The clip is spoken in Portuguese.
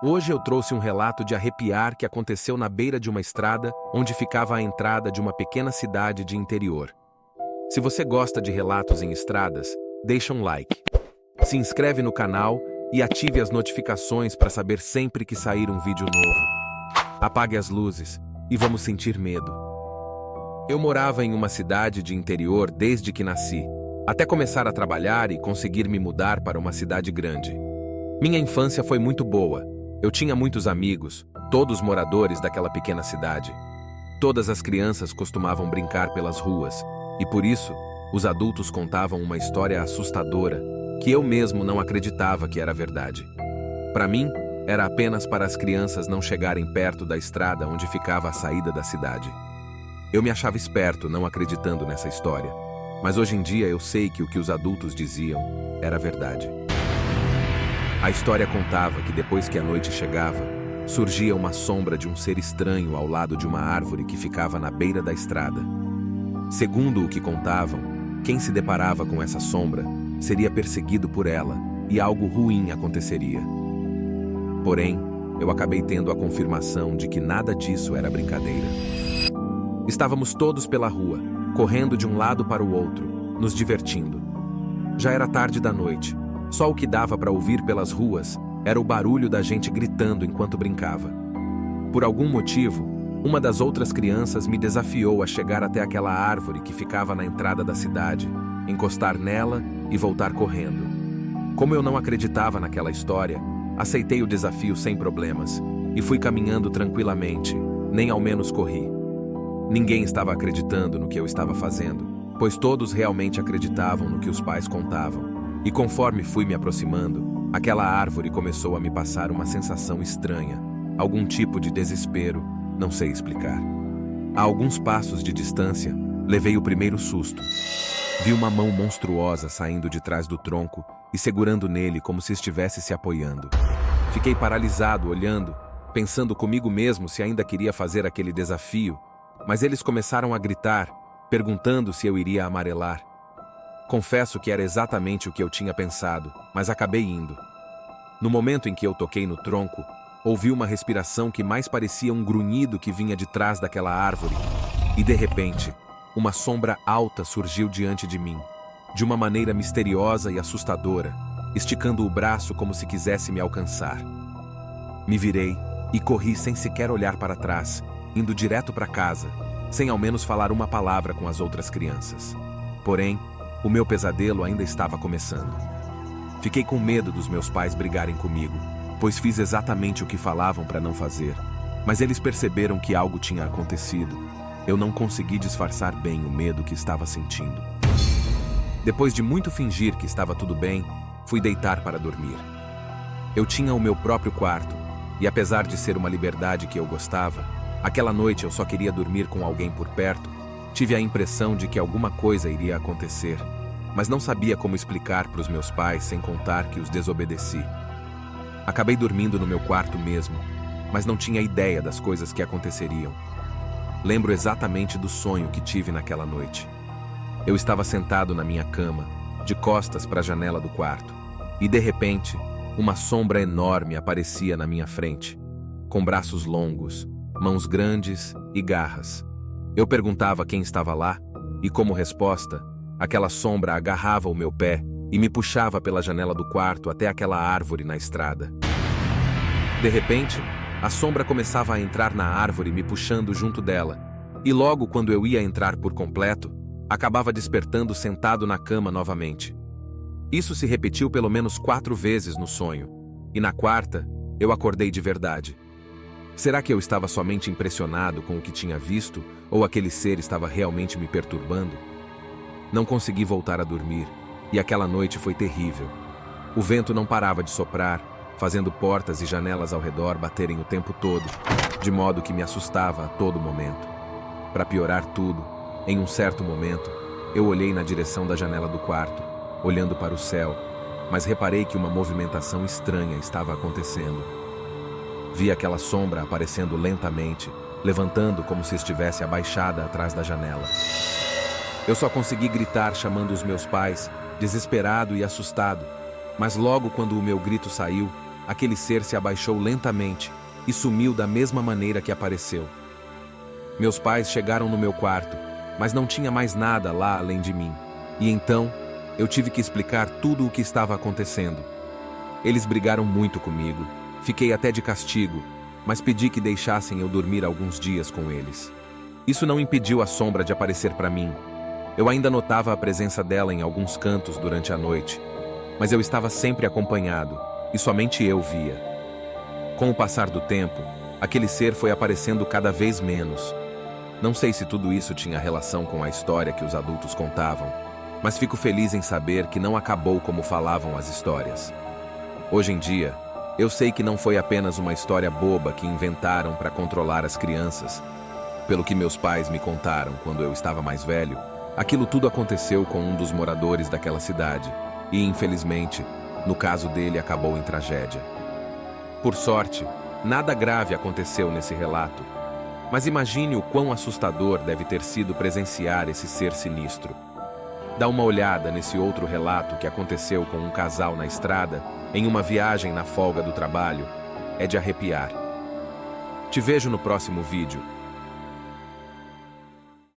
Hoje eu trouxe um relato de arrepiar que aconteceu na beira de uma estrada onde ficava a entrada de uma pequena cidade de interior. Se você gosta de relatos em estradas, deixa um like. Se inscreve no canal e ative as notificações para saber sempre que sair um vídeo novo. Apague as luzes e vamos sentir medo. Eu morava em uma cidade de interior desde que nasci, até começar a trabalhar e conseguir me mudar para uma cidade grande. Minha infância foi muito boa. Eu tinha muitos amigos, todos moradores daquela pequena cidade. Todas as crianças costumavam brincar pelas ruas, e por isso, os adultos contavam uma história assustadora, que eu mesmo não acreditava que era verdade. Para mim, era apenas para as crianças não chegarem perto da estrada onde ficava a saída da cidade. Eu me achava esperto não acreditando nessa história, mas hoje em dia eu sei que o que os adultos diziam era verdade. A história contava que depois que a noite chegava, surgia uma sombra de um ser estranho ao lado de uma árvore que ficava na beira da estrada. Segundo o que contavam, quem se deparava com essa sombra seria perseguido por ela e algo ruim aconteceria. Porém, eu acabei tendo a confirmação de que nada disso era brincadeira. Estávamos todos pela rua, correndo de um lado para o outro, nos divertindo. Já era tarde da noite. Só o que dava para ouvir pelas ruas era o barulho da gente gritando enquanto brincava. Por algum motivo, uma das outras crianças me desafiou a chegar até aquela árvore que ficava na entrada da cidade, encostar nela e voltar correndo. Como eu não acreditava naquela história, aceitei o desafio sem problemas e fui caminhando tranquilamente, nem ao menos corri. Ninguém estava acreditando no que eu estava fazendo, pois todos realmente acreditavam no que os pais contavam. E conforme fui me aproximando, aquela árvore começou a me passar uma sensação estranha, algum tipo de desespero, não sei explicar. A alguns passos de distância, levei o primeiro susto. Vi uma mão monstruosa saindo de trás do tronco e segurando nele como se estivesse se apoiando. Fiquei paralisado olhando, pensando comigo mesmo se ainda queria fazer aquele desafio, mas eles começaram a gritar, perguntando se eu iria amarelar. Confesso que era exatamente o que eu tinha pensado, mas acabei indo. No momento em que eu toquei no tronco, ouvi uma respiração que mais parecia um grunhido que vinha de trás daquela árvore. E de repente, uma sombra alta surgiu diante de mim, de uma maneira misteriosa e assustadora, esticando o braço como se quisesse me alcançar. Me virei e corri sem sequer olhar para trás, indo direto para casa, sem ao menos falar uma palavra com as outras crianças. Porém, o meu pesadelo ainda estava começando. Fiquei com medo dos meus pais brigarem comigo, pois fiz exatamente o que falavam para não fazer. Mas eles perceberam que algo tinha acontecido. Eu não consegui disfarçar bem o medo que estava sentindo. Depois de muito fingir que estava tudo bem, fui deitar para dormir. Eu tinha o meu próprio quarto, e apesar de ser uma liberdade que eu gostava, aquela noite eu só queria dormir com alguém por perto. Tive a impressão de que alguma coisa iria acontecer, mas não sabia como explicar para os meus pais sem contar que os desobedeci. Acabei dormindo no meu quarto mesmo, mas não tinha ideia das coisas que aconteceriam. Lembro exatamente do sonho que tive naquela noite. Eu estava sentado na minha cama, de costas para a janela do quarto, e de repente, uma sombra enorme aparecia na minha frente, com braços longos, mãos grandes e garras. Eu perguntava quem estava lá, e como resposta, aquela sombra agarrava o meu pé e me puxava pela janela do quarto até aquela árvore na estrada. De repente, a sombra começava a entrar na árvore me puxando junto dela, e logo quando eu ia entrar por completo, acabava despertando sentado na cama novamente. Isso se repetiu pelo menos 4 vezes no sonho, e na quarta, eu acordei de verdade. Será que eu estava somente impressionado com o que tinha visto, ou aquele ser estava realmente me perturbando? Não consegui voltar a dormir, e aquela noite foi terrível. O vento não parava de soprar, fazendo portas e janelas ao redor baterem o tempo todo, de modo que me assustava a todo momento. Para piorar tudo, em um certo momento, eu olhei na direção da janela do quarto, olhando para o céu, mas reparei que uma movimentação estranha estava acontecendo. Vi aquela sombra aparecendo lentamente, levantando como se estivesse abaixada atrás da janela. Eu só consegui gritar chamando os meus pais, desesperado e assustado, mas logo quando o meu grito saiu, aquele ser se abaixou lentamente e sumiu da mesma maneira que apareceu. Meus pais chegaram no meu quarto, mas não tinha mais nada lá além de mim. E então, eu tive que explicar tudo o que estava acontecendo. Eles brigaram muito comigo, fiquei até de castigo, mas pedi que deixassem eu dormir alguns dias com eles. Isso não impediu a sombra de aparecer para mim. Eu ainda notava a presença dela em alguns cantos durante a noite, mas eu estava sempre acompanhado, e somente eu via. Com o passar do tempo, aquele ser foi aparecendo cada vez menos. Não sei se tudo isso tinha relação com a história que os adultos contavam, mas fico feliz em saber que não acabou como falavam as histórias. Hoje em dia, eu sei que não foi apenas uma história boba que inventaram para controlar as crianças. Pelo que meus pais me contaram quando eu estava mais velho, aquilo tudo aconteceu com um dos moradores daquela cidade e, infelizmente, no caso dele acabou em tragédia. Por sorte, nada grave aconteceu nesse relato, mas imagine o quão assustador deve ter sido presenciar esse ser sinistro. Dá uma olhada nesse outro relato que aconteceu com um casal na estrada, em uma viagem na folga do trabalho. É de arrepiar. Te vejo no próximo vídeo.